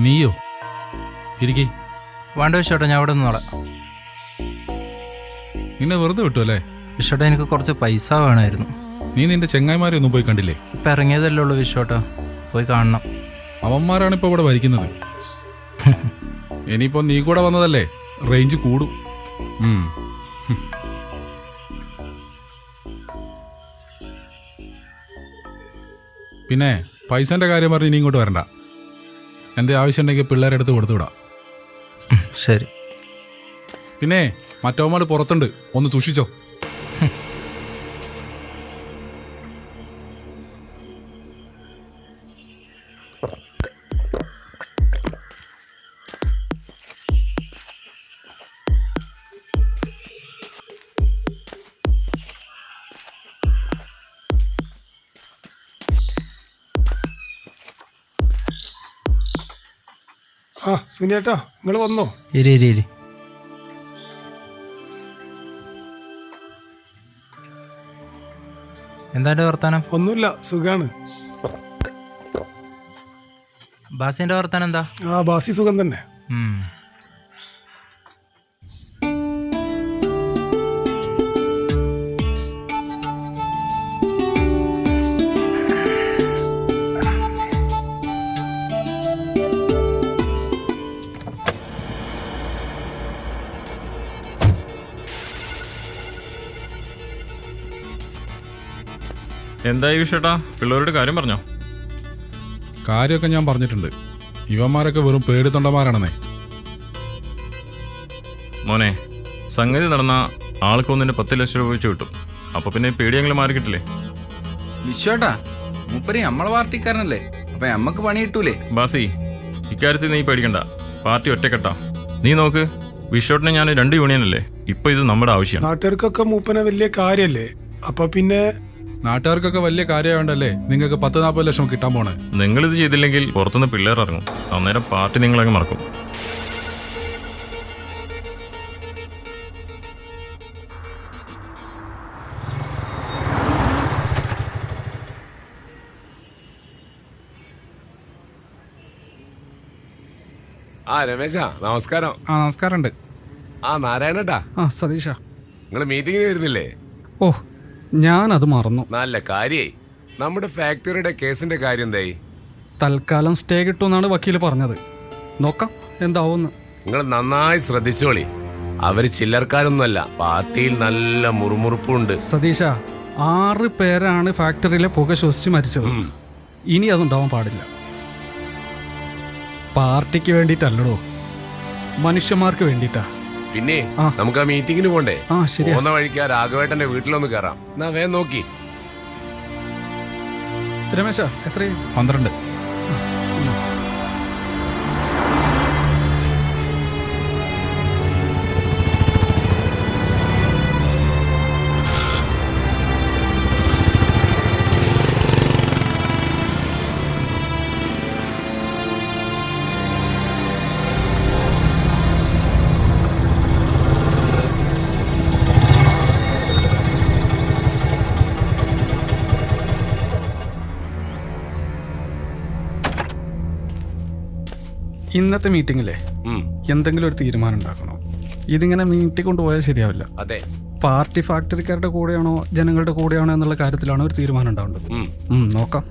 നീയോ? ഇരിക്കേ. വേണ്ട വിശ്വട്ടെ, ഞാൻ അവിടെ നിന്നോളാം. നിന്നെ വെറുതെ വിട്ടു അല്ലേ? വിശ്വട്ടെ, എനിക്ക് കുറച്ച് പൈസ വേണമായിരുന്നു. നീ നിന്റെ ചെങ്ങായിമാരെ ഒന്നും പോയി കണ്ടില്ലേ? ഇപ്പം ഇറങ്ങിയതല്ലേ ഉള്ളൂ വിശ്വട്ട, പോയി കാണണം. അവന്മാരാണ് ഇപ്പോൾ ഇവിടെ ഭരിക്കുന്നത്. ഇനിയിപ്പോൾ നീ കൂടെ വന്നതല്ലേ, റേഞ്ച് കൂടും. പിന്നെ പൈസൻ്റെ കാര്യം പറഞ്ഞ് ഇനി ഇങ്ങോട്ട് വരണ്ട. എൻ്റെ ആവശ്യമുണ്ടെങ്കിൽ പിള്ളേരെ അടുത്ത് കൊടുത്തു വിടാം. ശരി. പിന്നെ മറ്റവന്മാർ പുറത്തുണ്ട്, ഒന്ന് സൂക്ഷിച്ചോ. ആ സുനിയേട്ടാ, നിങ്ങൾ വന്നോ? ഇരി ഇരി ഇരി. എന്താ വർത്താനം? ഒന്നുമില്ല, സുഖാണ്. ബാസിന്റെ വർത്താനം എന്താ? ആ ബാസി സുഖം തന്നെ. എന്തായി വിഷയട്ടാ, പിള്ളേരുടെ കാര്യം പറഞ്ഞോ? കാര്യമൊക്കെ ഞാൻ പറഞ്ഞിട്ടുണ്ട്. ഇവന്മാരൊക്കെ വെറും പേടിത്തൊണ്ടന്മാരാണെന്നേ. മോനെ, സംഗതി നടന്ന ആൾക്കൊന്നിന് 10 ലക്ഷം രൂപ വെച്ച് കിട്ടും. അപ്പൊ പിന്നെ പേടിയെങ്കിലും മാറി കിട്ടില്ലേ? വിശ്വട്ടാ, മൂപ്പര് നമ്മളെ പാർട്ടിക്കാരനല്ലേ, അപ്പൊ നമ്മക്ക് പണി കിട്ടൂലേ? ബാസി, ഇക്കാര്യത്തിൽ നീ പേടിക്കണ്ട, പാർട്ടി ഒറ്റക്കെട്ടാ. നീ നോക്ക്, വിഷോട്ടിനെ ഞാൻ 2 യൂണിയനല്ലേ, ഇപ്പൊ ഇത് നമ്മുടെ ആവശ്യമാണ്. നാട്ടുകാർക്കൊക്കെ മൂപ്പനെ വലിയ കാര്യല്ലേ, അപ്പൊ പിന്നെ നാട്ടുകാർക്കൊക്കെ വലിയ കാര്യമായോണ്ടല്ലേ നിങ്ങൾക്ക് 10-40 ലക്ഷം കിട്ടാൻ പോണേ. നിങ്ങളിത് ചെയ്തില്ലെങ്കിൽ പുറത്തുനിന്ന് പിള്ളേർ ഇറങ്ങും, അന്നേരം പാർട്ടി നിങ്ങളങ്ങ് മറക്കും. ആ രമേശ, നമസ്കാരം. നമസ്കാരമുണ്ട്. നാരായണട്ടാ. സതീഷ, നിങ്ങൾ മീറ്റിങ്ങിന് വരുന്നില്ലേ? ഓ ഞാനത് മറന്നു. നല്ല കാര്യായി. നമ്മുടെ ഫാക്ടറിയുടെ കേസിന്റെ കാര്യം എന്തായി? തൽക്കാലം സ്റ്റേ കിട്ടുമെന്നാണ് വക്കീൽ പറഞ്ഞത്. നോക്കാം എന്താവുമെന്ന്. നിങ്ങൾ നന്നായി ശ്രദ്ധിച്ചോളി. അവര് ചില്ലർക്കാരൊന്നുമല്ല, പാർട്ടിയിൽ നല്ല മുറുമുറുപ്പുണ്ട്. സതീഷ, 6 പേരാണ് ഫാക്ടറിയിലെ പുക ശ്വസിച്ച് മരിച്ചത്. ഇനി അതുണ്ടാവാൻ പാടില്ല. പാർട്ടിക്ക് വേണ്ടിയിട്ടല്ലടോ, മനുഷ്യന്മാർക്ക് വേണ്ടിയിട്ടാ. പിന്നെ നമുക്ക് ആ മീറ്റിങ്ങിന് പോണ്ടേ? ശരി. പോകുന്ന വഴിക്ക് ആ രാഘവേട്ടന്റെ വീട്ടിലൊന്ന് കയറാം. എന്നാ വേഗം നോക്കി. രമേശ, എത്രയും? 12. ഇന്നത്തെ മീറ്റിംഗിലെ എന്തെങ്കിലും ഒരു തീരുമാനം ഉണ്ടാക്കണം. ഇതിങ്ങനെ നീട്ടിക്കൊണ്ടുപോയാൽ ശരിയാവില്ല. അതെ, പാർട്ടി ഫാക്ടറിക്കാരുടെ കൂടെയാണോ ജനങ്ങളുടെ കൂടെയാണോ എന്നുള്ള കാര്യത്തിലാണ് ഒരു തീരുമാനം ഉണ്ടാവേണ്ടത്. നോക്കാം.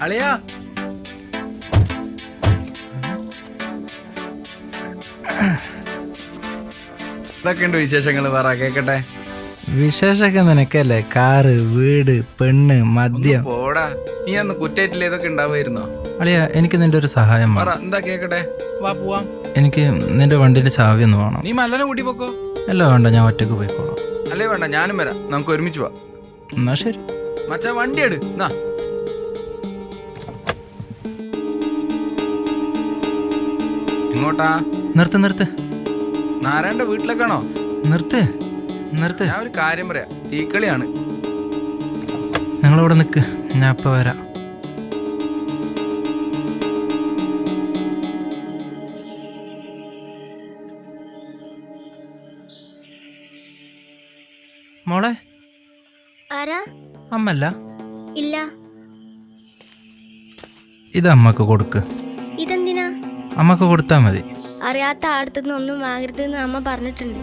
അളിയാ, ഇതൊക്കെയുണ്ട് വിശേഷങ്ങൾ, പറ കേക്കട്ടെ. വിശേഷമൊക്കെ നിനക്കല്ലേ, കാറ്, വീട്, പെണ്ണ്, മദ്യം. പോടാ, നീ അന്ന് കുറ്റായിട്ടില്ല, ഇതൊക്കെ ഉണ്ടാവുമായിരുന്നോ? അളിയ, എനിക്ക് നിന്റെ ഒരു സഹായം പറ, വേണം. എന്താ കേക്കട്ടെ, വാ പോവാം. എനിക്ക് നിന്റെ വണ്ടിന്റെ ചാവി ഒന്ന് വേണം. നീ മല്ലനെ കൂട്ടി പോക്കോ. അല്ല വേണ്ട, ഞാൻ ഒറ്റക്ക് പോയിക്കോളാം. അല്ലേ വേണ്ട, ഞാനും വരാം, നമുക്ക് ഒരുമിച്ച് പോവാം. എന്നാ ശരി. മച്ചാ, വണ്ടി എടു. എങ്ങോട്ടാ? നിർത്ത്. നാരായണന്റെ വീട്ടിലേക്കാണോ? നിർത്ത്. നിർത്ത്. ഞാൻ ഒരു കാര്യം പറയാം, തീക്കളിയാണ്. നിങ്ങളിവിടെ നിൽക്ക്, ഞാൻ ഇപ്പം വരാം. മോളെ, ആരാ? അമ്മല്ല, ഇല്ല. ഇത് അമ്മക്ക് കൊടുക്ക്. ഇതെന്തിനാ? അമ്മക്ക് കൊടുത്താൽ മതി. അറിയാത്ത ആടത്തുനിന്ന് ഒന്നും വാങ്ങരുതെന്ന് അമ്മ പറഞ്ഞിട്ടുണ്ട്.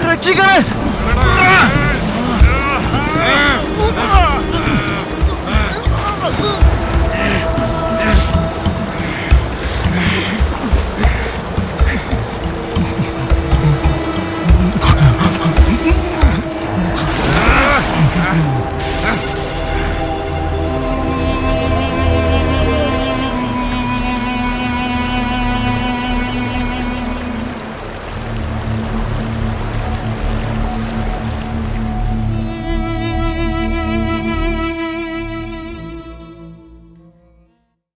രക്ഷിക്കണേ.